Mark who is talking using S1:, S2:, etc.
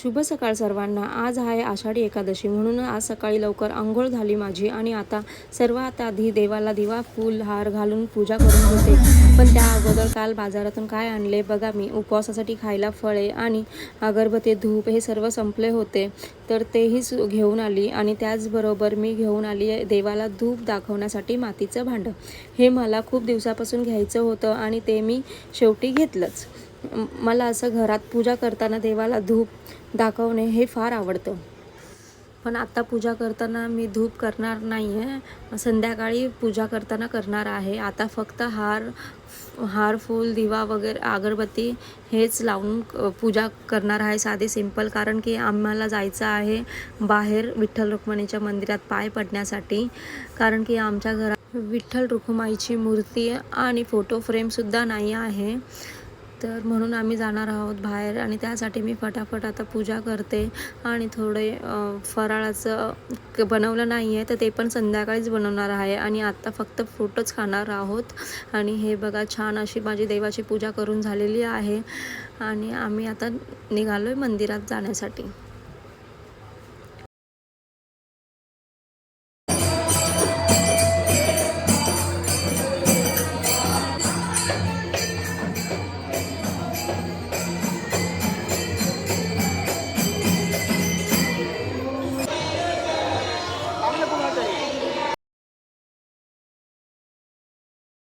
S1: शुभ सकाळ सर्वांना। आज आहे आषाढी एकादशी, म्हणून आज सकाळी लवकर अंघोळ झाली माझी आणि आता सर्वात आधी देवाला दिवा फूल हार घालून पूजा करून घेते। पण त्या अगोदर काल बाजारातून काय आणले बघा, मी उपवासासाठी खायला फळे आणि अगरबत्ती धूप हे सर्व संपले होते, तर तेही घेऊन आली। आणि त्याचबरोबर मी घेऊन आली देवाला धूप दाखवण्यासाठी मातीचं भांडं। हे मला खूप दिवसापासून घ्यायचं होतं आणि ते मी शेवटी घेतलंच। मला असं घरात पूजा करताना देवाला धूप दाखवणे हे फार आवडतं। पण आता पूजा करताना मी धूप करणार नाही आहे, संध्याकाळी पूजा करताना करणार आहे। आता फक्त हार फूल दिवा वगैरे अगरबत्ती हेच लावून पूजा करणार आहे, साधे सिंपल। कारण की आम्हाला जायचं आहे बाहेर विठ्ठल रुक्मिणीच्या मंदिरात पाय पडण्यासाठी, कारण की आमच्या घरात विठ्ठल रुक्माईची मूर्ती आणि फोटो फ्रेमसुद्धा नाही आहे, तर म्हणून आम्ही जाणार आहोत बाहेर। आणि त्यासाठी मी फटाफट आता पूजा करते आणि थोडे फराळाचं बनवलं नाही आहे, तर ते पण संध्याकाळीच बनवणार आहे। आणि आता फक्त फ्रूटच खाणार आहोत। आणि हे बघा, छान अशी माझी देवाची पूजा करून झालेली आहे आणि आम्ही आता निघालो आहे मंदिरात जाण्यासाठी।